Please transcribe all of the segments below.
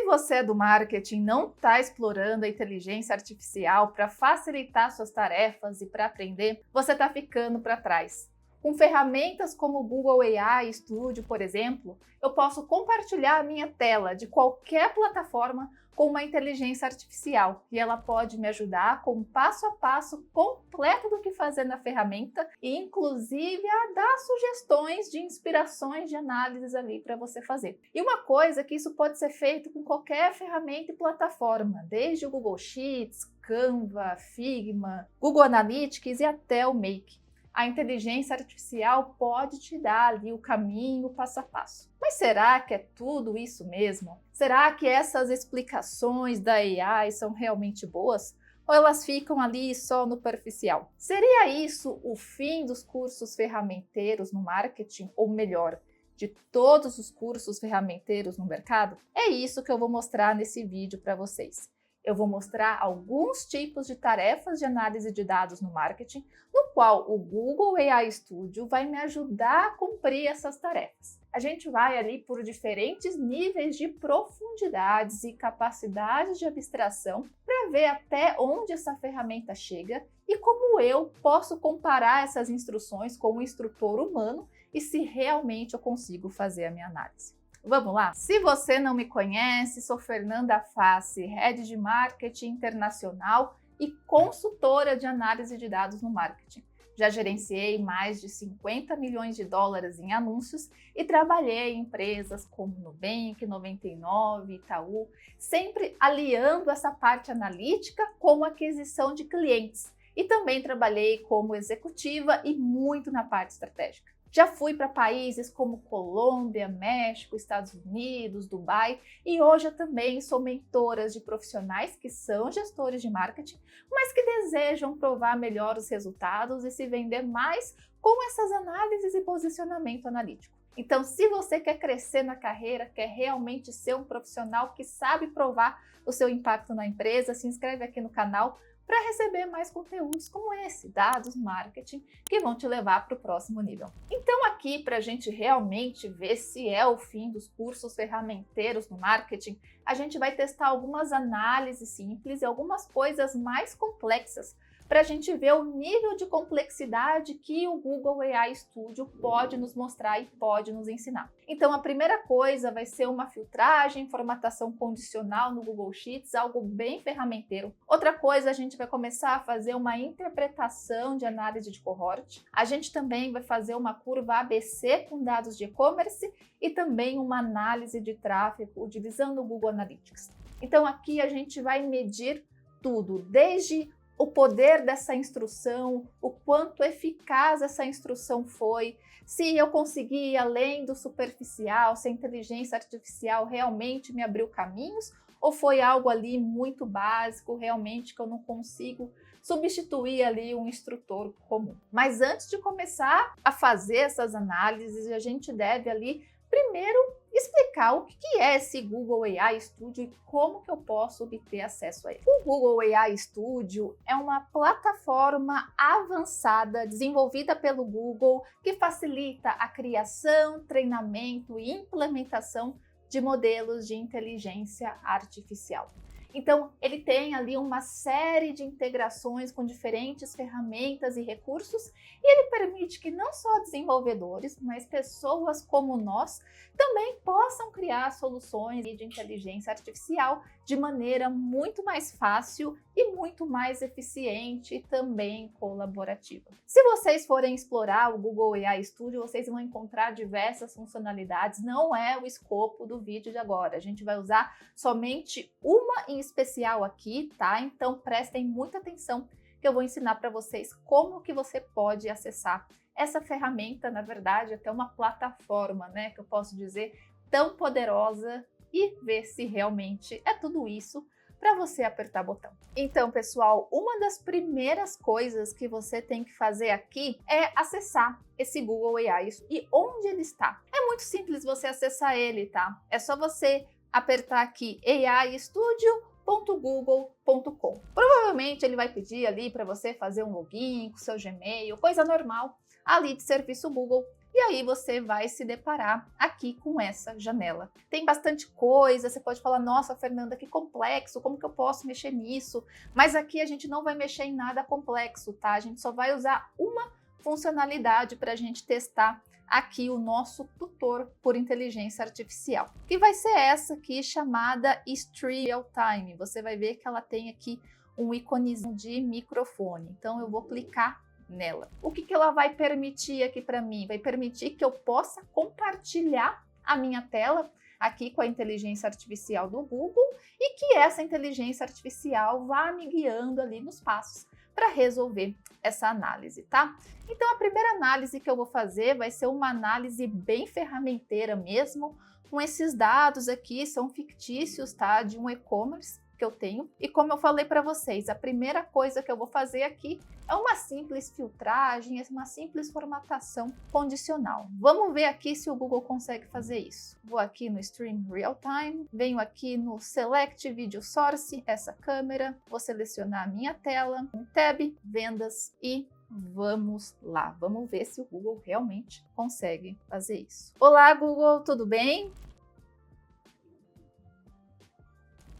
você é do marketing e não está explorando a inteligência artificial para facilitar suas tarefas e para aprender, você está ficando para trás. Com ferramentas como o Google AI Studio, por exemplo, eu posso compartilhar a minha tela de qualquer plataforma com uma inteligência artificial e ela pode me ajudar com um passo a passo completo do que fazer na ferramenta e inclusive a dar sugestões de inspirações de análises ali para você fazer. E uma coisa é que isso pode ser feito com qualquer ferramenta e plataforma, desde o Google Sheets, Canva, Figma, Google Analytics e até o Make. A inteligência artificial pode te dar ali o caminho passo a passo. Mas será que é tudo isso mesmo? Será que essas explicações da AI são realmente boas? Ou elas ficam ali só no superficial? Seria isso o fim dos cursos ferramenteiros no marketing? Ou melhor, de todos os cursos ferramenteiros no mercado? É isso que eu vou mostrar nesse vídeo para vocês. Eu vou mostrar alguns tipos de tarefas de análise de dados no marketing, no qual o Google AI Studio vai me ajudar a cumprir essas tarefas. A gente vai ali por diferentes níveis de profundidades e capacidades de abstração para ver até onde essa ferramenta chega e como eu posso comparar essas instruções com um instrutor humano e se realmente eu consigo fazer a minha análise. Vamos lá? Se você não me conhece, sou Fernanda Fassi, Head de Marketing Internacional e consultora de análise de dados no marketing. Já gerenciei mais de 50 milhões de dólares em anúncios e trabalhei em empresas como Nubank, 99, Itaú, sempre aliando essa parte analítica com a aquisição de clientes. E também trabalhei como executiva e muito na parte estratégica. Já fui para países como Colômbia, México, Estados Unidos, Dubai e hoje eu também sou mentora de profissionais que são gestores de marketing, mas que desejam provar melhor os resultados e se vender mais com essas análises e posicionamento analítico. Então, se você quer crescer na carreira, quer realmente ser um profissional que sabe provar o seu impacto na empresa, se inscreve aqui no canal para receber mais conteúdos como esse, dados, marketing, que vão te levar para o próximo nível. Então aqui, para a gente realmente ver se é o fim dos cursos ferramenteiros no marketing, a gente vai testar algumas análises simples e algumas coisas mais complexas para a gente ver o nível de complexidade que o Google AI Studio pode nos mostrar e pode nos ensinar. Então, a primeira coisa vai ser uma filtragem, formatação condicional no Google Sheets, algo bem ferramenteiro. Outra coisa, a gente vai começar a fazer uma interpretação de análise de cohort. A gente também vai fazer uma curva ABC com dados de e-commerce e também uma análise de tráfego utilizando o Google Analytics. Então, aqui a gente vai medir tudo, desde o poder dessa instrução, o quanto eficaz essa instrução foi, se eu consegui ir além do superficial, se a inteligência artificial realmente me abriu caminhos, ou foi algo ali muito básico, realmente que eu não consigo substituir ali um instrutor comum. Mas antes de começar a fazer essas análises, a gente deve ali primeiro explicar o que é esse Google AI Studio e como que eu posso obter acesso a ele. O Google AI Studio é uma plataforma avançada desenvolvida pelo Google que facilita a criação, treinamento e implementação de modelos de inteligência artificial. Então, ele tem ali uma série de integrações com diferentes ferramentas e recursos e ele permite que não só desenvolvedores, mas pessoas como nós também possam criar soluções de inteligência artificial de maneira muito mais fácil e muito mais eficiente e também colaborativa. Se vocês forem explorar o Google AI Studio, vocês vão encontrar diversas funcionalidades, não é o escopo do vídeo de agora. A gente vai usar somente uma em especial aqui, tá? Então prestem muita atenção que eu vou ensinar para vocês como que você pode acessar essa ferramenta, na verdade, até uma plataforma, né, que eu posso dizer, tão poderosa e ver se realmente é tudo isso para você apertar botão. Então, pessoal, uma das primeiras coisas que você tem que fazer aqui é acessar esse Google AI. E onde ele está? É muito simples você acessar ele, tá? É só você apertar aqui aistudio.google.com. Provavelmente ele vai pedir ali para você fazer um login com seu Gmail, coisa normal ali de serviço Google. E aí você vai se deparar aqui com essa janela. Tem bastante coisa, você pode falar, nossa, Fernanda, que complexo, como que eu posso mexer nisso? Mas aqui a gente não vai mexer em nada complexo, tá? A gente só vai usar uma funcionalidade para a gente testar aqui o nosso tutor por inteligência artificial, que vai ser essa aqui chamada Stream Real Time. Você vai ver que ela tem aqui um íconezinho de microfone, então eu vou clicar nela. O que ela vai permitir aqui para mim? Vai permitir que eu possa compartilhar a minha tela aqui com a inteligência artificial do Google e que essa inteligência artificial vá me guiando ali nos passos para resolver essa análise, tá? Então a primeira análise que eu vou fazer vai ser uma análise bem ferramenteira mesmo, com esses dados aqui, são fictícios, tá? De um e-commerce que eu tenho. E como eu falei para vocês, a primeira coisa que eu vou fazer aqui é uma simples filtragem, uma simples formatação condicional. Vamos ver aqui se o Google consegue fazer isso. Vou aqui no Stream Real Time, venho aqui no Select Video Source, essa câmera, vou selecionar a minha tela, um tab, vendas e vamos lá. Vamos ver se o Google realmente consegue fazer isso. Olá, Google, tudo bem?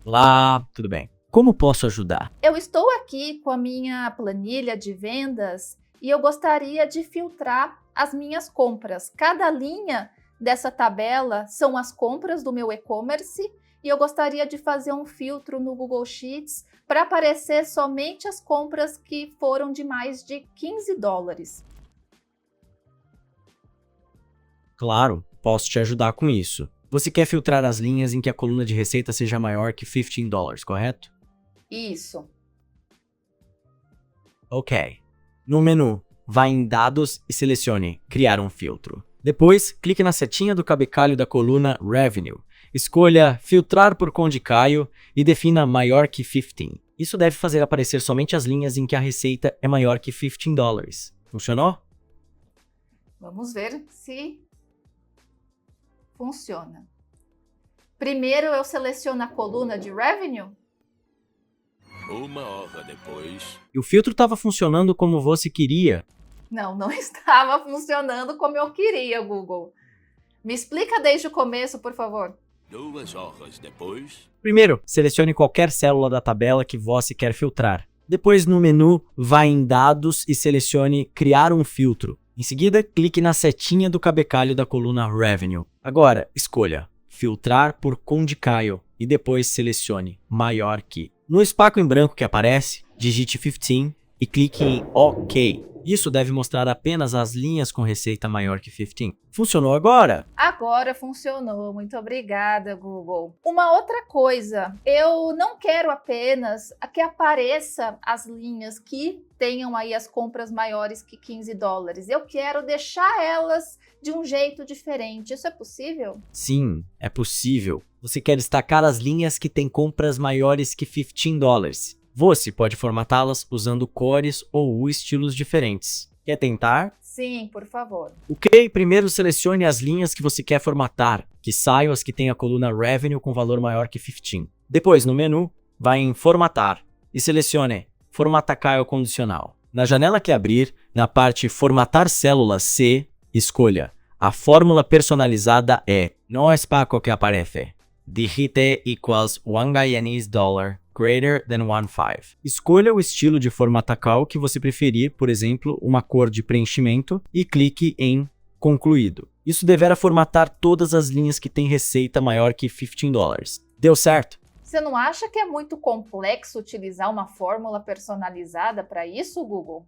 Olá, tudo bem? Como posso ajudar? Eu estou aqui com a minha planilha de vendas e eu gostaria de filtrar as minhas compras. Cada linha dessa tabela são as compras do meu e-commerce e eu gostaria de fazer um filtro no Google Sheets para aparecer somente as compras que foram de mais de $15. Claro, posso te ajudar com isso. Você quer filtrar as linhas em que a coluna de receita seja maior que $15, correto? Isso. Ok. No menu, vá em Dados e selecione Criar um filtro. Depois, clique na setinha do cabecalho da coluna Revenue. Escolha Filtrar por Condicaio e defina maior que 15. Isso deve fazer aparecer somente as linhas em que a receita é maior que $15. Funcionou? Vamos ver se funciona. Primeiro eu seleciono a coluna de Revenue. Uma hora depois. E o filtro estava funcionando como você queria. Não estava funcionando como eu queria, Google. Me explica desde o começo, por favor. 2 horas depois. Primeiro, selecione qualquer célula da tabela que você quer filtrar. Depois, no menu, vá em Dados e selecione Criar um filtro. Em seguida, clique na setinha do cabecalho da coluna Revenue. Agora, escolha Filtrar por Condicaio e depois selecione Maior que. No espaço em branco que aparece, digite 15 e clique em OK. Isso deve mostrar apenas as linhas com receita maior que 15. Funcionou agora? Agora funcionou. Muito obrigada, Google. Uma outra coisa, eu não quero apenas que apareça as linhas que tenham aí as compras maiores que $15. Eu quero deixar elas de um jeito diferente. Isso é possível? Sim, é possível. Você quer destacar as linhas que têm compras maiores que $15. Você pode formatá-las usando cores ou estilos diferentes. Quer tentar? Sim, por favor. Ok, primeiro selecione as linhas que você quer formatar, que saiam as que têm a coluna Revenue com valor maior que 15. Depois, no menu, vá em Formatar e selecione Formatar Tile Condicional. Na janela que abrir, na parte Formatar Células C, escolha a fórmula personalizada é no espaço que aparece. Digite equals 1 Guyanese dollar greater than 1.5. Escolha o estilo de formatacal que você preferir, por exemplo, uma cor de preenchimento, e clique em Concluído. Isso deverá formatar todas as linhas que têm receita maior que $15. Deu certo? Você não acha que é muito complexo utilizar uma fórmula personalizada para isso, Google?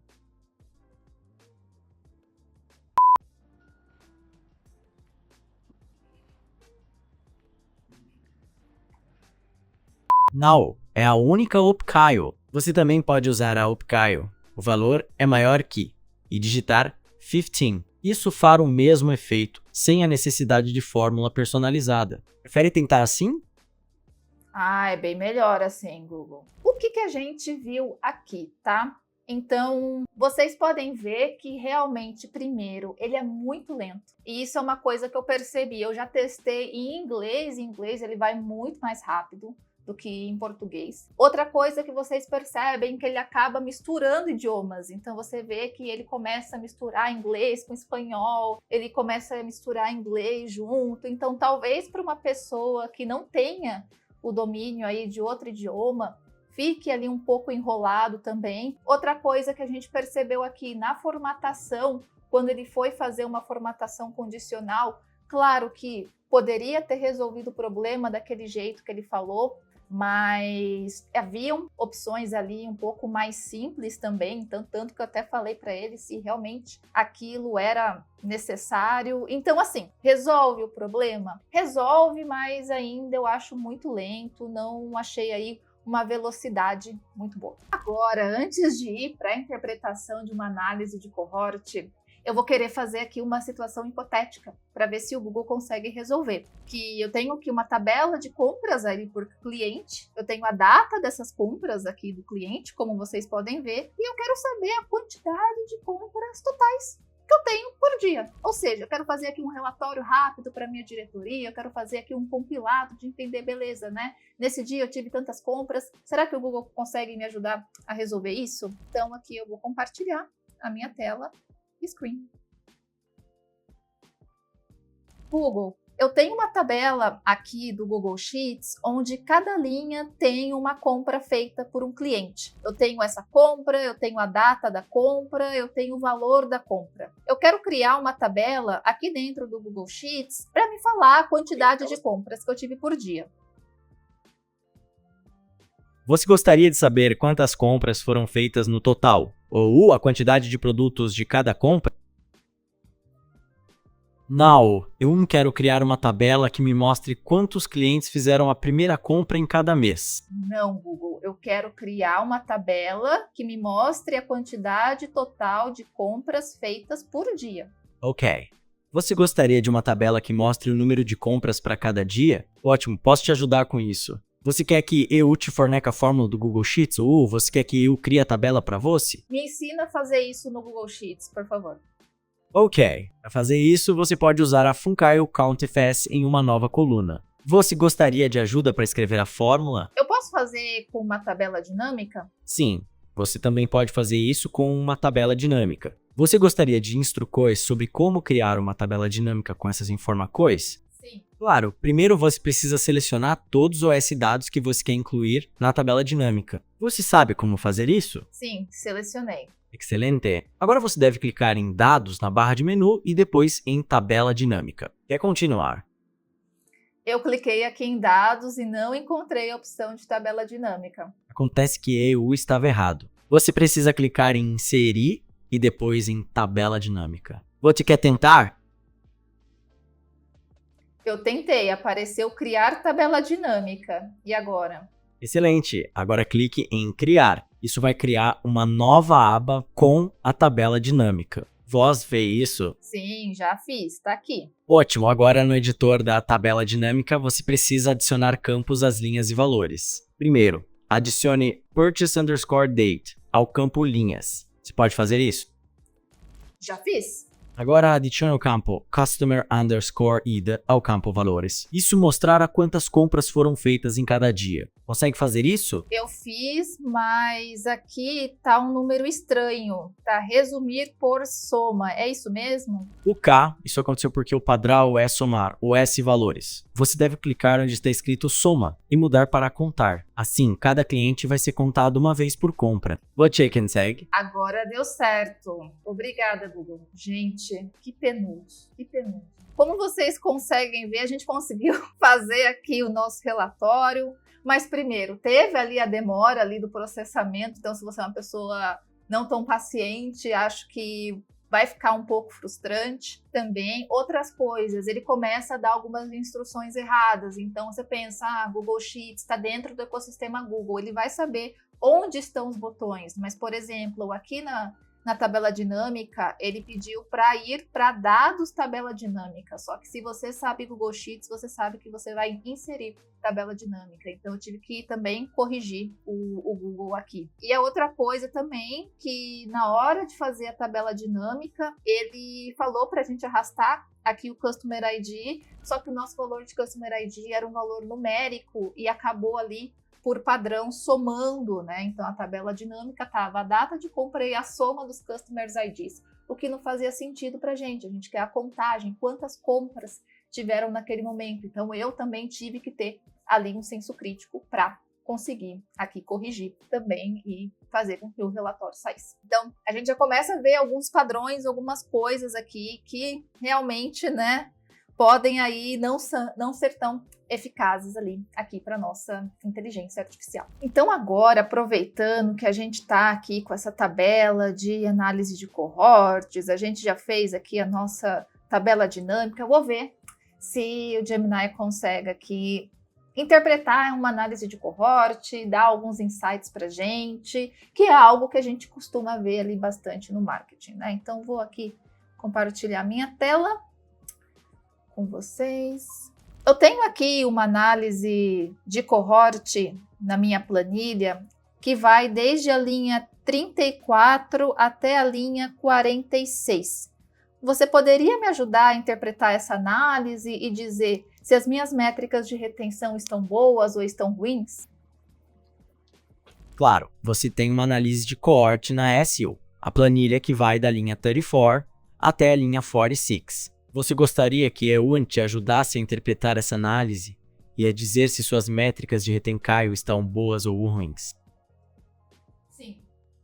Não, é a única opcile. Você também pode usar a opcile. O valor é maior que e digitar 15. Isso fará o mesmo efeito, sem a necessidade de fórmula personalizada. Prefere tentar assim? Ah, é bem melhor assim, Google. O que a gente viu aqui, tá? Então, vocês podem ver que realmente, primeiro, ele é muito lento. E isso é uma coisa que eu percebi. Eu já testei em inglês ele vai muito mais rápido do que em português. Outra coisa que vocês percebem é que ele acaba misturando idiomas. Então você vê que ele começa a misturar inglês com espanhol, ele começa a misturar inglês junto. Então talvez para uma pessoa que não tenha o domínio aí de outro idioma, fique ali um pouco enrolado também. Outra coisa que a gente percebeu aqui na formatação, quando ele foi fazer uma formatação condicional, claro que poderia ter resolvido o problema daquele jeito que ele falou, mas haviam opções ali um pouco mais simples também, tanto que eu até falei para ele se realmente aquilo era necessário. Então, assim, resolve o problema? Resolve, mas ainda eu acho muito lento, não achei aí uma velocidade muito boa. Agora, antes de ir para a interpretação de uma análise de cohort, eu vou querer fazer aqui uma situação hipotética para ver se o Google consegue resolver. Que eu tenho aqui uma tabela de compras ali por cliente, eu tenho a data dessas compras aqui do cliente, como vocês podem ver, e eu quero saber a quantidade de compras totais que eu tenho por dia. Ou seja, eu quero fazer aqui um relatório rápido para minha diretoria, eu quero fazer aqui um compilado de entender, beleza, né? Nesse dia eu tive tantas compras, será que o Google consegue me ajudar a resolver isso? Então aqui eu vou compartilhar a minha tela screen. Google, eu tenho uma tabela aqui do Google Sheets onde cada linha tem uma compra feita por um cliente. Eu tenho essa compra, eu tenho a data da compra, eu tenho o valor da compra. Eu quero criar uma tabela aqui dentro do Google Sheets para me falar a quantidade de compras que eu tive por dia. Você gostaria de saber quantas compras foram feitas no total? Ou a quantidade de produtos de cada compra? Não, eu quero criar uma tabela que me mostre quantos clientes fizeram a primeira compra em cada mês. Não, Google, eu quero criar uma tabela que me mostre a quantidade total de compras feitas por dia. Ok. Você gostaria de uma tabela que mostre o número de compras para cada dia? Ótimo, posso te ajudar com isso. Você quer que eu te forneca a fórmula do Google Sheets ou você quer que eu crie a tabela para você? Me ensina a fazer isso no Google Sheets, por favor. Ok, para fazer isso você pode usar a Funkail CountFS em uma nova coluna. Você gostaria de ajuda para escrever a fórmula? Eu posso fazer com uma tabela dinâmica? Sim, você também pode fazer isso com uma tabela dinâmica. Você gostaria de instruções sobre como criar uma tabela dinâmica com essas informações? Sim. Claro, primeiro você precisa selecionar todos os dados que você quer incluir na tabela dinâmica. Você sabe como fazer isso? Sim, selecionei. Excelente! Agora você deve clicar em Dados na barra de menu e depois em Tabela Dinâmica. Quer continuar? Eu cliquei aqui em Dados e não encontrei a opção de tabela dinâmica. Acontece que eu estava errado. Você precisa clicar em Inserir e depois em Tabela Dinâmica. Você quer tentar? Eu tentei, apareceu criar tabela dinâmica. E agora? Excelente! Agora clique em Criar. Isso vai criar uma nova aba com a tabela dinâmica. Vós vê isso? Sim, já fiz, tá aqui. Ótimo! Agora no editor da tabela dinâmica você precisa adicionar campos às linhas e valores. Primeiro, adicione Purchase_Date ao campo Linhas. Você pode fazer isso? Já fiz. Agora adicione o campo Customer_IDA ao campo Valores. Isso mostrará quantas compras foram feitas em cada dia. Consegue fazer isso? Eu fiz, mas aqui tá um número estranho. Tá resumir por soma. É isso mesmo? O K, isso aconteceu porque o padrão é somar, o S valores. Você deve clicar onde está escrito soma e mudar para contar. Assim, cada cliente vai ser contado uma vez por compra. Você consegue? Agora deu certo. Obrigada, Google. Gente, que penoso, que penoso. Como vocês conseguem ver, a gente conseguiu fazer aqui o nosso relatório. Mas primeiro, teve ali a demora ali do processamento, então se você é uma pessoa não tão paciente, acho que vai ficar um pouco frustrante também. Outras coisas, ele começa a dar algumas instruções erradas, então você pensa, Google Sheets está dentro do ecossistema Google, ele vai saber onde estão os botões, mas por exemplo, aqui na tabela dinâmica, ele pediu para ir para dados tabela dinâmica. Só que se você sabe Google Sheets, você sabe que você vai inserir tabela dinâmica. Então eu tive que também corrigir o Google aqui. E a outra coisa também, que na hora de fazer a tabela dinâmica, ele falou para a gente arrastar aqui o Customer ID, só que o nosso valor de Customer ID era um valor numérico e acabou ali por padrão somando, né? Então a tabela dinâmica estava a data de compra e a soma dos Customers IDs, o que não fazia sentido para a gente quer a contagem, quantas compras tiveram naquele momento. Então eu também tive que ter ali um senso crítico para conseguir aqui corrigir também e fazer com que o relatório saísse. Então a gente já começa a ver alguns padrões, algumas coisas aqui que realmente, né, podem aí não ser tão eficazes ali aqui para nossa inteligência artificial. Então agora, aproveitando que a gente está aqui com essa tabela de análise de cohorts, a gente já fez aqui a nossa tabela dinâmica, eu vou ver se o Gemini consegue aqui interpretar uma análise de cohort, dar alguns insights para a gente, que é algo que a gente costuma ver ali bastante no marketing, né? Então vou aqui compartilhar minha tela com vocês. Eu tenho aqui uma análise de cohort na minha planilha que vai desde a linha 34 até a linha 46. Você poderia me ajudar a interpretar essa análise e dizer se as minhas métricas de retenção estão boas ou estão ruins? Claro, você tem uma análise de cohort na SEO, a planilha que vai da linha 34 até a linha 46. Você gostaria que eu te ajudasse a interpretar essa análise e a dizer se suas métricas de retencaio estão boas ou ruins? Sim.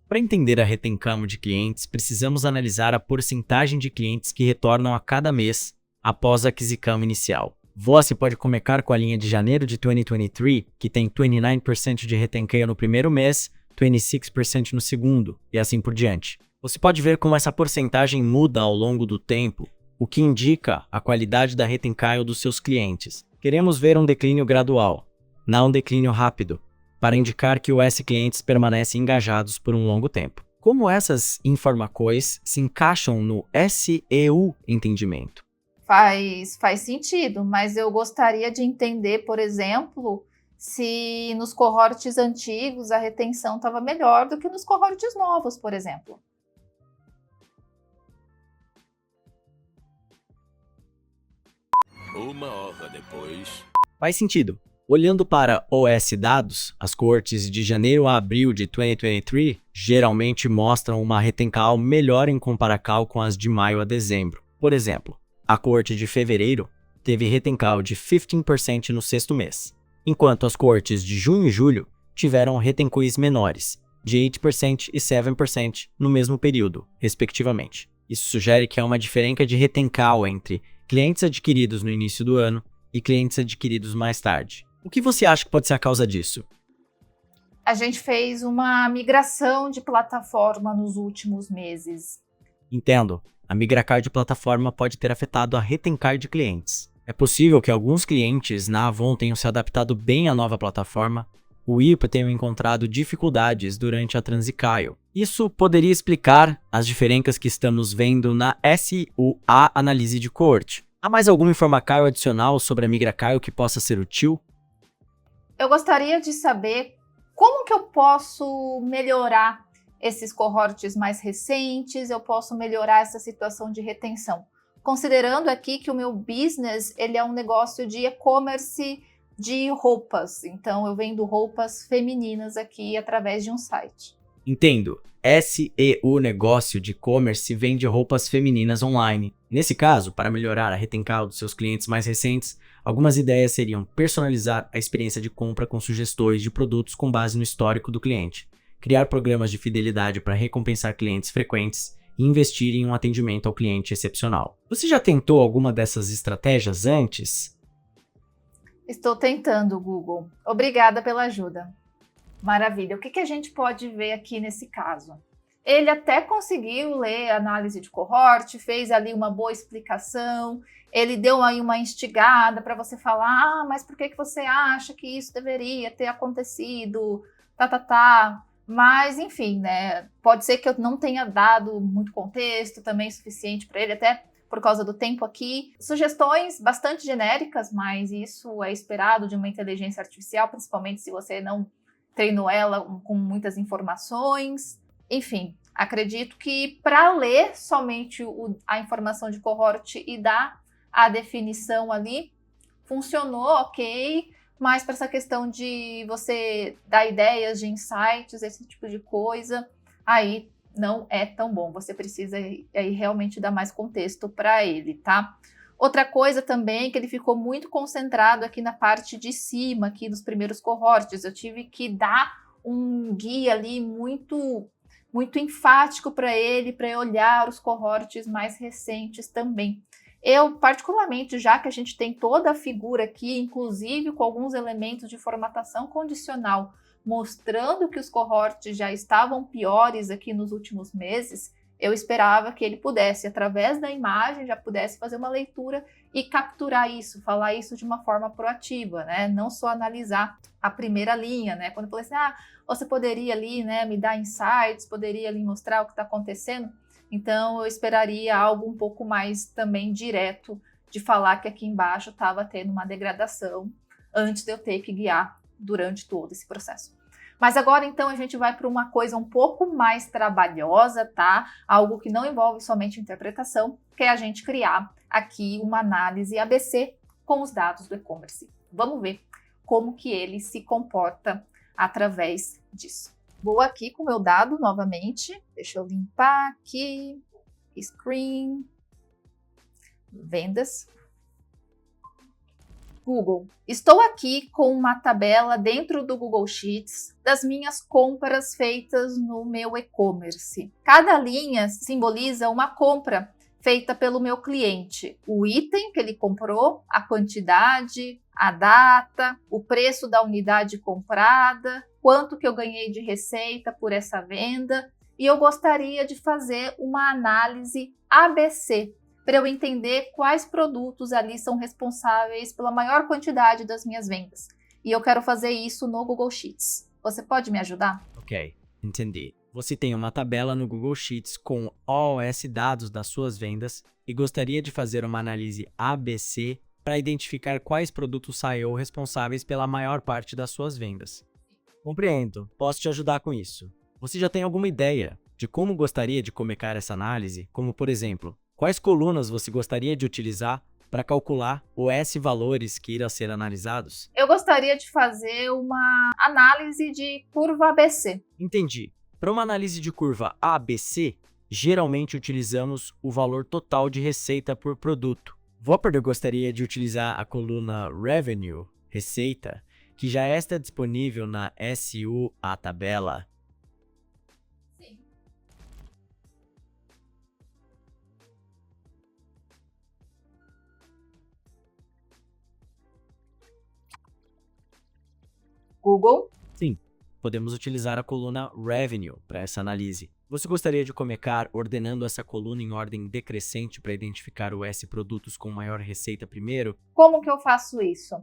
Para entender a retencamo de clientes, precisamos analisar a porcentagem de clientes que retornam a cada mês após a aquisição inicial. Você pode começar com a linha de janeiro de 2023, que tem 29% de retencaio no primeiro mês, 26% no segundo, e assim por diante. Você pode ver como essa porcentagem muda ao longo do tempo, o que indica a qualidade da retencaio dos seus clientes. Queremos ver um declínio gradual, não um declínio rápido, para indicar que os clientes permanecem engajados por um longo tempo. Como essas informações se encaixam no SEO entendimento? Faz sentido, mas eu gostaria de entender, por exemplo, se nos cohorts antigos a retenção estava melhor do que nos cohorts novos, por exemplo. Uma hora depois. Faz sentido. Olhando para OS dados, as cohorts de janeiro a abril de 2023 geralmente mostram uma retencal melhor em comparação com as de maio a dezembro. Por exemplo, a cohort de fevereiro teve retencal de 15% no sexto mês, enquanto as cohorts de junho e julho tiveram retencões menores, de 8% e 7% no mesmo período, respectivamente. Isso sugere que há uma diferença de retencal entre clientes adquiridos no início do ano e clientes adquiridos mais tarde. O que você acha que pode ser a causa disso? A gente fez uma migração de plataforma nos últimos meses. Entendo. A migração de plataforma pode ter afetado a retenção de clientes. É possível que alguns clientes na Avon tenham se adaptado bem à nova plataforma, ou tenham encontrado dificuldades durante a transição. Isso poderia explicar as diferenças que estamos vendo na SEO análise de cohort. Há mais alguma informação adicional sobre a migração que possa ser útil? Eu gostaria de saber como que eu posso melhorar esses cohorts mais recentes, eu posso melhorar essa situação de retenção. Considerando aqui que o meu business ele é um negócio de e-commerce de roupas, então eu vendo roupas femininas aqui através de um site. Entendo. SEO negócio de e-commerce vende roupas femininas online. Nesse caso, para melhorar a retenção dos seus clientes mais recentes, algumas ideias seriam personalizar a experiência de compra com sugestões de produtos com base no histórico do cliente, criar programas de fidelidade para recompensar clientes frequentes e investir em um atendimento ao cliente excepcional. Você já tentou alguma dessas estratégias antes? Estou tentando, Google. Obrigada pela ajuda. Maravilha. O que a gente pode ver aqui nesse caso? Ele até conseguiu ler a análise de cohort, fez ali uma boa explicação, ele deu aí uma instigada para você falar, mas por que você acha que isso deveria ter acontecido? Mas, enfim, né? Pode ser que eu não tenha dado muito contexto também suficiente para ele, até por causa do tempo aqui. Sugestões bastante genéricas, mas isso é esperado de uma inteligência artificial, principalmente se você não treinou ela com muitas informações. Enfim, acredito que para ler somente a informação de cohort e dar a definição ali, funcionou, ok, mas para essa questão de você dar ideias, de insights, esse tipo de coisa, aí não é tão bom. Você precisa aí realmente dar mais contexto para ele, tá? Outra coisa também, que ele ficou muito concentrado aqui na parte de cima, aqui dos primeiros cohorts. Eu tive que dar um guia ali muito enfático para ele olhar os cohorts mais recentes também. Eu, particularmente, já que a gente tem toda a figura aqui, inclusive com alguns elementos de formatação condicional, mostrando que os cohorts já estavam piores aqui nos últimos meses, eu esperava que ele pudesse, através da imagem, já pudesse fazer uma leitura e capturar isso, falar isso de uma forma proativa, né? Não só analisar a primeira linha, né? Quando eu falei assim, você poderia ali, né, me dar insights, poderia ali mostrar o que está acontecendo. Então, eu esperaria algo um pouco mais também direto de falar que aqui embaixo estava tendo uma degradação antes de eu ter que guiar durante todo esse processo. Mas agora, então, a gente vai para uma coisa um pouco mais trabalhosa, tá? Algo que não envolve somente interpretação, que é a gente criar aqui uma análise ABC com os dados do e-commerce. Vamos ver como que ele se comporta através disso. Vou aqui com o meu dado novamente. Deixa eu limpar aqui. Screen. Vendas. Google. Estou aqui com uma tabela dentro do Google Sheets das minhas compras feitas no meu e-commerce. Cada linha simboliza uma compra feita pelo meu cliente. O item que ele comprou, a quantidade, a data, o preço da unidade comprada, quanto que eu ganhei de receita por essa venda. E eu gostaria de fazer uma análise ABC, para eu entender quais produtos ali são responsáveis pela maior quantidade das minhas vendas. E eu quero fazer isso no Google Sheets. Você pode me ajudar? Ok, entendi. Você tem uma tabela no Google Sheets com OOS dados das suas vendas e gostaria de fazer uma análise ABC para identificar quais produtos saiu responsáveis pela maior parte das suas vendas. Compreendo, posso te ajudar com isso. Você já tem alguma ideia de como gostaria de começar essa análise? Como, por exemplo, quais colunas você gostaria de utilizar para calcular os valores que irão ser analisados? Eu gostaria de fazer uma análise de curva ABC. Entendi. Para uma análise de curva ABC, geralmente utilizamos o valor total de receita por produto. Whopper gostaria de utilizar a coluna Revenue, receita, que já está disponível na SU, a tabela. Sim. Google. Sim, podemos utilizar a coluna Revenue para essa análise. Você gostaria de começar ordenando essa coluna em ordem decrescente para identificar os produtos com maior receita primeiro? Como que eu faço isso?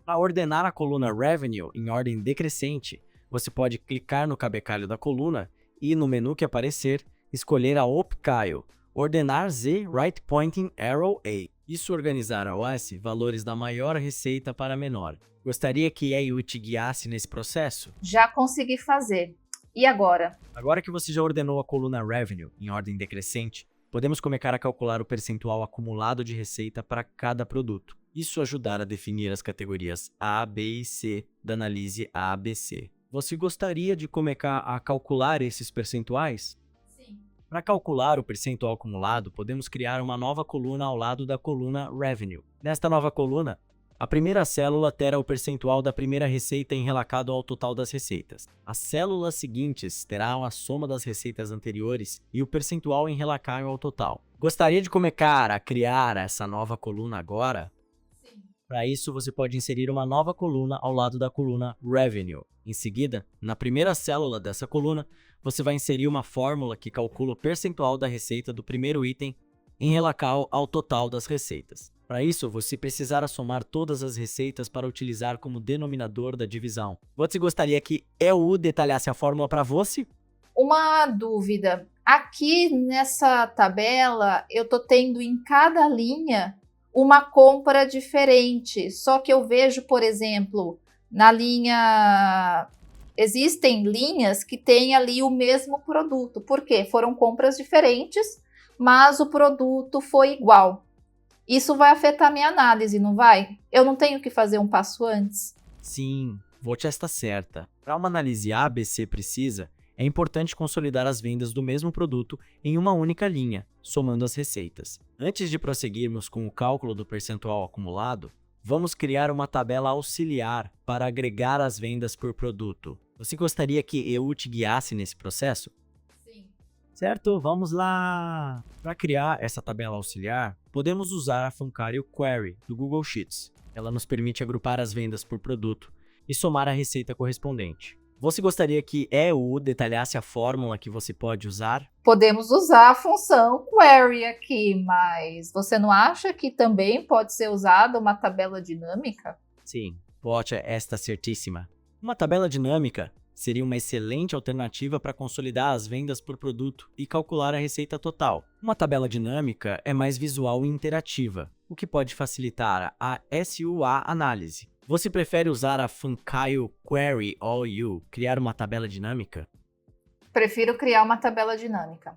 Para ordenar a coluna Revenue em ordem decrescente, você pode clicar no cabeçalho da coluna e, no menu que aparecer, escolher a opção Ordenar Z Right Pointing Arrow A. Isso organizará os valores da maior receita para a menor. Gostaria que eu te guiasse nesse processo? Já consegui fazer. E agora? Agora que você já ordenou a coluna Revenue em ordem decrescente, podemos começar a calcular o percentual acumulado de receita para cada produto. Isso ajudará a definir as categorias A, B e C da análise ABC. Você gostaria de começar a calcular esses percentuais? Sim. Para calcular o percentual acumulado, podemos criar uma nova coluna ao lado da coluna Revenue. Nesta nova coluna, a primeira célula terá o percentual da primeira receita em relativo ao total das receitas. As células seguintes terão a soma das receitas anteriores e o percentual em relativo ao total. Gostaria de começar a criar essa nova coluna agora? Sim. Para isso, você pode inserir uma nova coluna ao lado da coluna Revenue. Em seguida, na primeira célula dessa coluna, você vai inserir uma fórmula que calcula o percentual da receita do primeiro item em relativo ao total das receitas. Para isso, você precisará somar todas as receitas para utilizar como denominador da divisão. Você gostaria que eu detalhasse a fórmula para você? Uma dúvida. Aqui nessa tabela, eu tô tendo em cada linha uma compra diferente. Só que eu vejo, por exemplo, na linha... Existem linhas que têm ali o mesmo produto. Por quê? Foram compras diferentes, mas o produto foi igual. Isso vai afetar minha análise, não vai? Eu não tenho que fazer um passo antes? Sim, você está certa. Para uma análise ABC precisa, é importante consolidar as vendas do mesmo produto em uma única linha, somando as receitas. Antes de prosseguirmos com o cálculo do percentual acumulado, vamos criar uma tabela auxiliar para agregar as vendas por produto. Você gostaria que eu te guiasse nesse processo? Sim. Certo, vamos lá! Para criar essa tabela auxiliar, podemos usar a Funcario Query do Google Sheets. Ela nos permite agrupar as vendas por produto e somar a receita correspondente. Você gostaria que eu detalhasse a fórmula que você pode usar? Podemos usar a função query aqui, mas você não acha que também pode ser usada uma tabela dinâmica? Sim, você está certíssima. Uma tabela dinâmica seria uma excelente alternativa para consolidar as vendas por produto e calcular a receita total. Uma tabela dinâmica é mais visual e interativa, o que pode facilitar a SUA análise. Você prefere usar a Funcaio Query ou criar uma tabela dinâmica? Prefiro criar uma tabela dinâmica.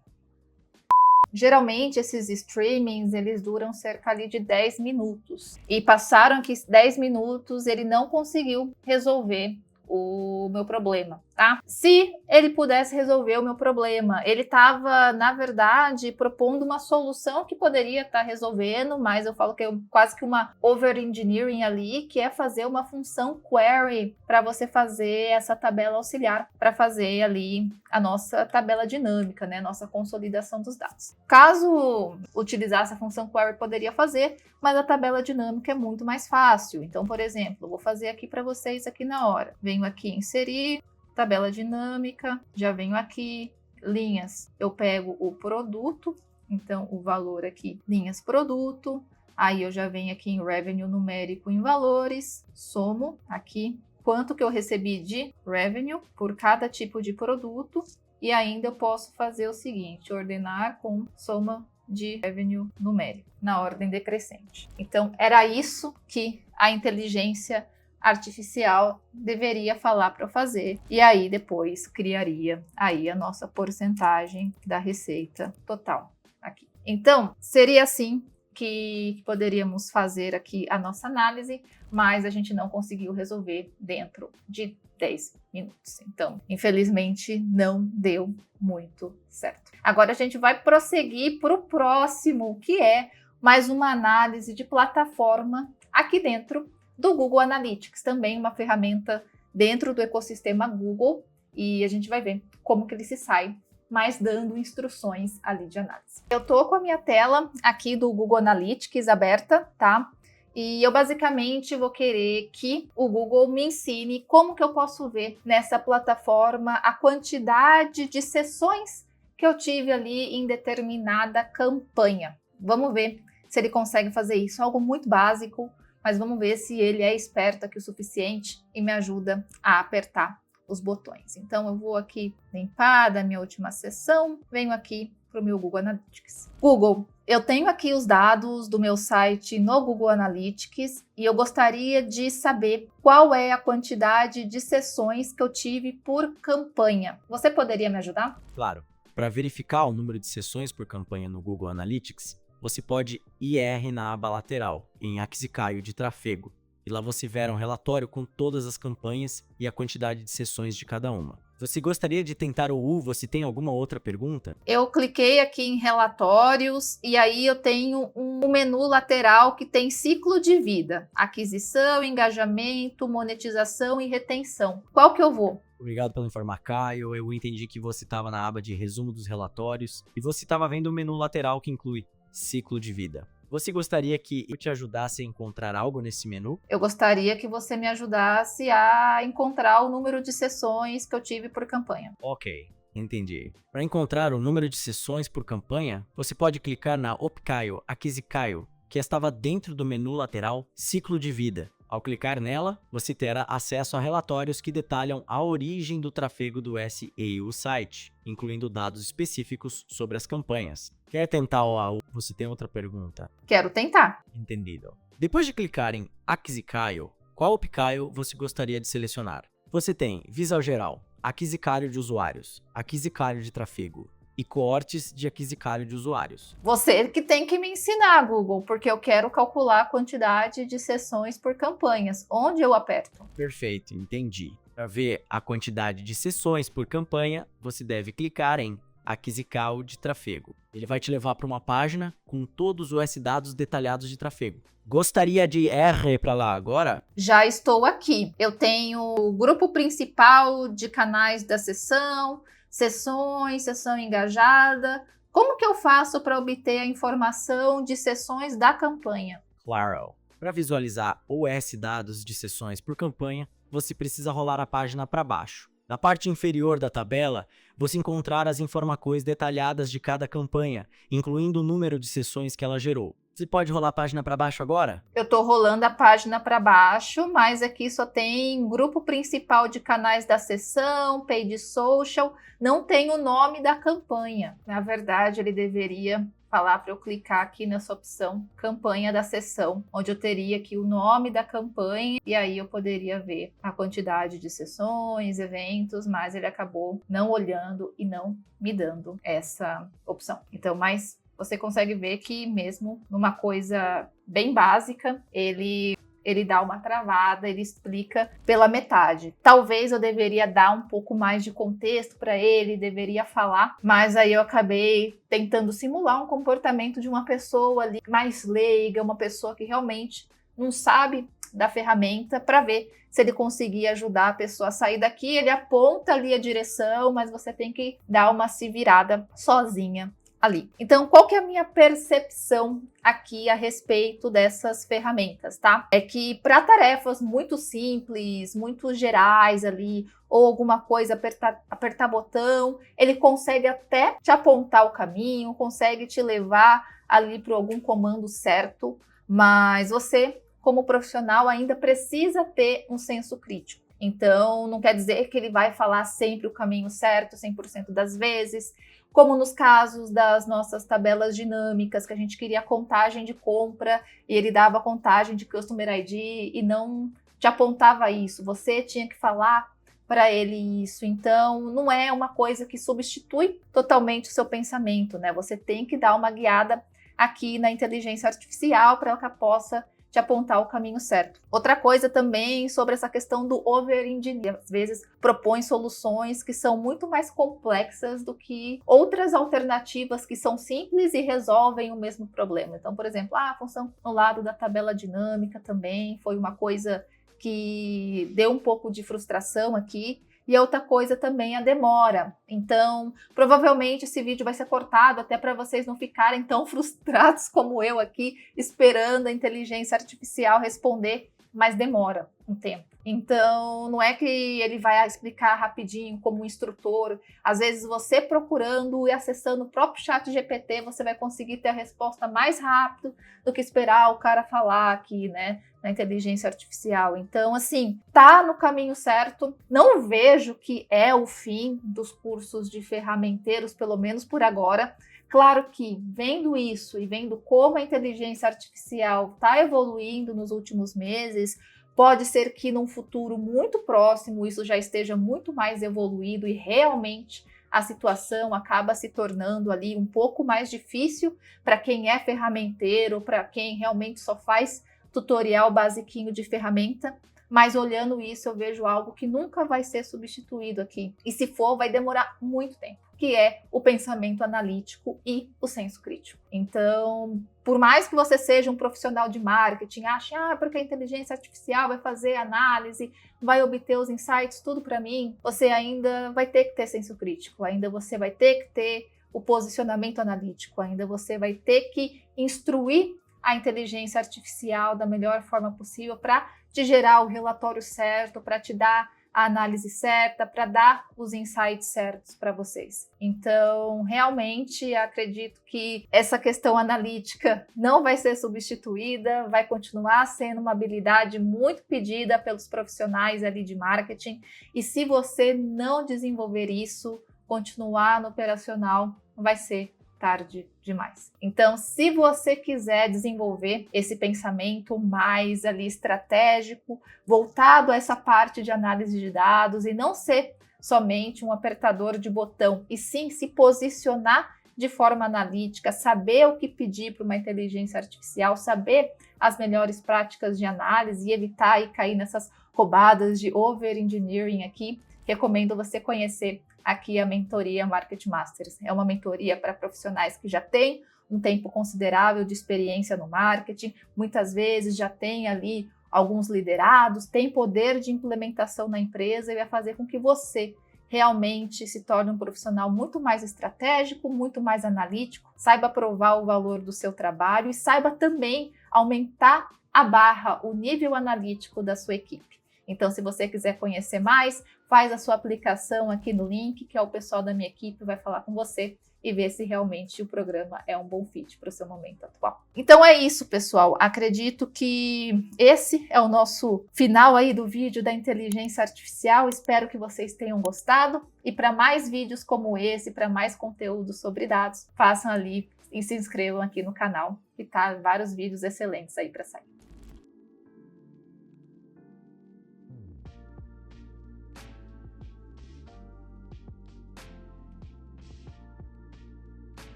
Geralmente esses streamings, eles duram cerca ali de 10 minutos. E passaram aqui 10 minutos, ele não conseguiu resolver o meu problema, tá? Se ele pudesse resolver o meu problema, ele estava, na verdade, propondo uma solução que poderia estar resolvendo, mas eu falo que é quase que uma over-engineering ali, que é fazer uma função query para você fazer essa tabela auxiliar, para fazer ali a nossa tabela dinâmica, né? Nossa consolidação dos dados. Caso utilizasse a função query, poderia fazer, mas a tabela dinâmica é muito mais fácil. Então, por exemplo, eu vou fazer aqui para vocês aqui na hora. Venho aqui inserir, tabela dinâmica, já venho aqui, linhas, eu pego o produto, então o valor aqui, linhas produto, aí eu já venho aqui em revenue numérico em valores, somo aqui quanto que eu recebi de revenue por cada tipo de produto, e ainda eu posso fazer o seguinte, ordenar com soma de revenue numérico, na ordem decrescente. Então, era isso que a inteligência artificial deveria falar para eu fazer, e aí depois criaria aí a nossa porcentagem da receita total aqui. Então, seria assim que poderíamos fazer aqui a nossa análise, mas a gente não conseguiu resolver dentro de 10 minutos. Então, infelizmente, não deu muito certo. Agora a gente vai prosseguir para o próximo, que é mais uma análise de plataforma aqui dentro do Google Analytics, também uma ferramenta dentro do ecossistema Google, e a gente vai ver como que ele se sai, mas dando instruções ali de análise. Eu tô com a minha tela aqui do Google Analytics aberta, tá? E eu basicamente vou querer que o Google me ensine como que eu posso ver nessa plataforma a quantidade de sessões que eu tive ali em determinada campanha. Vamos ver se ele consegue fazer isso, algo muito básico, mas vamos ver se ele é esperto aqui o suficiente e me ajuda a apertar os botões. Então eu vou aqui limpar da minha última sessão, venho aqui para o meu Google Analytics. Google, eu tenho aqui os dados do meu site no Google Analytics e eu gostaria de saber qual é a quantidade de sessões que eu tive por campanha. Você poderia me ajudar? Claro. Para verificar o número de sessões por campanha no Google Analytics, você pode ir na aba lateral, em Axicaio de Trafego, e lá você verá um relatório com todas as campanhas e a quantidade de sessões de cada uma. Você gostaria de tentar o U? Você tem alguma outra pergunta? Eu cliquei aqui em relatórios e aí eu tenho um menu lateral que tem ciclo de vida, aquisição, engajamento, monetização e retenção. Qual que eu vou? Obrigado pelo informar, Caio. Eu entendi que você estava na aba de resumo dos relatórios e você estava vendo o menu lateral que inclui ciclo de vida. Você gostaria que eu te ajudasse a encontrar algo nesse menu? Eu gostaria que você me ajudasse a encontrar o número de sessões que eu tive por campanha. Ok, entendi. Para encontrar o número de sessões por campanha, você pode clicar na Opcaio, Aquisicaio que estava dentro do menu lateral Ciclo de Vida. Ao clicar nela, você terá acesso a relatórios que detalham a origem do trafego do SEO site, incluindo dados específicos sobre as campanhas. Quer tentar o AU? Você tem outra pergunta? Quero tentar. Entendido. Depois de clicar em Aquisicário, qual Picário você gostaria de selecionar? Você tem Visual Geral, Aquisicário de usuários, Aquisicário de trafego e coortes de aquisicário de usuários. Você que tem que me ensinar, Google, porque eu quero calcular a quantidade de sessões por campanhas. Onde eu aperto? Perfeito, entendi. Para ver a quantidade de sessões por campanha, você deve clicar em Aquisicário de trafego. Ele vai te levar para uma página com todos os dados detalhados de trafego. Gostaria de ir para lá agora? Já estou aqui. Eu tenho o grupo principal de canais da sessão, sessões, sessão engajada. Como que eu faço para obter a informação de sessões da campanha? Claro. Para visualizar os dados de sessões por campanha, você precisa rolar a página para baixo. Na parte inferior da tabela, você encontrará as informações detalhadas de cada campanha, incluindo o número de sessões que ela gerou. Você pode rolar a página para baixo agora? Eu estou rolando a página para baixo, mas aqui só tem grupo principal de canais da sessão, Paid Social, não tem o nome da campanha. Na verdade, ele deveria falar para eu clicar aqui nessa opção campanha da sessão, onde eu teria aqui o nome da campanha e aí eu poderia ver a quantidade de sessões, eventos, mas ele acabou não olhando e não me dando essa opção. Então, mas você consegue ver que mesmo numa coisa bem básica, ele dá uma travada, ele explica pela metade. Talvez eu deveria dar um pouco mais de contexto para ele, deveria falar, mas aí eu acabei tentando simular um comportamento de uma pessoa ali mais leiga, uma pessoa que realmente não sabe da ferramenta, para ver se ele conseguir ajudar a pessoa a sair daqui. Ele aponta ali a direção, mas você tem que dar uma se virada sozinha ali. Então, qual que é a minha percepção aqui a respeito dessas ferramentas, tá? É que para tarefas muito simples, muito gerais ali, ou alguma coisa, apertar botão, ele consegue até te apontar o caminho, consegue te levar ali para algum comando certo, mas você, como profissional, ainda precisa ter um senso crítico. Então, não quer dizer que ele vai falar sempre o caminho certo, 100% das vezes, como nos casos das nossas tabelas dinâmicas, que a gente queria contagem de compra e ele dava contagem de Customer ID e não te apontava isso. Você tinha que falar para ele isso. Então, não é uma coisa que substitui totalmente o seu pensamento, né? Você tem que dar uma guiada aqui na inteligência artificial para que ela possa te apontar o caminho certo. Outra coisa também sobre essa questão do over-engineer. Às vezes propõe soluções que são muito mais complexas do que outras alternativas que são simples e resolvem o mesmo problema. Então, por exemplo, a função no lado da tabela dinâmica também foi uma coisa que deu um pouco de frustração aqui. E outra coisa também é a demora. Então, provavelmente esse vídeo vai ser cortado até para vocês não ficarem tão frustrados como eu aqui, esperando a inteligência artificial responder, mas demora um tempo. Então, não é que ele vai explicar rapidinho como um instrutor. Às vezes, você procurando e acessando o próprio chat GPT, você vai conseguir ter a resposta mais rápido do que esperar o cara falar aqui, né, na inteligência artificial. Então, assim, tá no caminho certo. Não vejo que é o fim dos cursos de ferramenteiros, pelo menos por agora. Claro que, vendo isso e vendo como a inteligência artificial está evoluindo nos últimos meses, pode ser que num futuro muito próximo isso já esteja muito mais evoluído e realmente a situação acaba se tornando ali um pouco mais difícil para quem é ferramenteiro, para quem realmente só faz tutorial basiquinho de ferramenta. Mas olhando isso, eu vejo algo que nunca vai ser substituído aqui. E se for, vai demorar muito tempo, que é o pensamento analítico e o senso crítico. Então, por mais que você seja um profissional de marketing, ache, porque a inteligência artificial vai fazer análise, vai obter os insights, tudo para mim, você ainda vai ter que ter senso crítico, ainda você vai ter que ter o posicionamento analítico, ainda você vai ter que instruir a inteligência artificial da melhor forma possível para te gerar o relatório certo, para te dar a análise certa, para dar os insights certos para vocês. Então, realmente acredito que essa questão analítica não vai ser substituída, vai continuar sendo uma habilidade muito pedida pelos profissionais ali de marketing. E se você não desenvolver isso, continuar no operacional, vai ser tarde demais. Então, se você quiser desenvolver esse pensamento mais ali estratégico, voltado a essa parte de análise de dados e não ser somente um apertador de botão, e sim se posicionar de forma analítica, saber o que pedir para uma inteligência artificial, saber as melhores práticas de análise e evitar e cair nessas roubadas de over-engineering aqui, recomendo você conhecer aqui a mentoria Market Masters. É uma mentoria para profissionais que já têm um tempo considerável de experiência no marketing, muitas vezes já tem ali alguns liderados, tem poder de implementação na empresa e vai fazer com que você realmente se torne um profissional muito mais estratégico, muito mais analítico, saiba provar o valor do seu trabalho e saiba também aumentar a barra, o nível analítico da sua equipe. Então, se você quiser conhecer mais, faz a sua aplicação aqui no link, que é o pessoal da minha equipe vai falar com você e ver se realmente o programa é um bom fit para o seu momento atual. Então é isso, pessoal. Acredito que esse é o nosso final aí do vídeo da inteligência artificial. Espero que vocês tenham gostado. E para mais vídeos como esse, para mais conteúdo sobre dados, façam ali e se inscrevam aqui no canal, que tá vários vídeos excelentes aí para sair.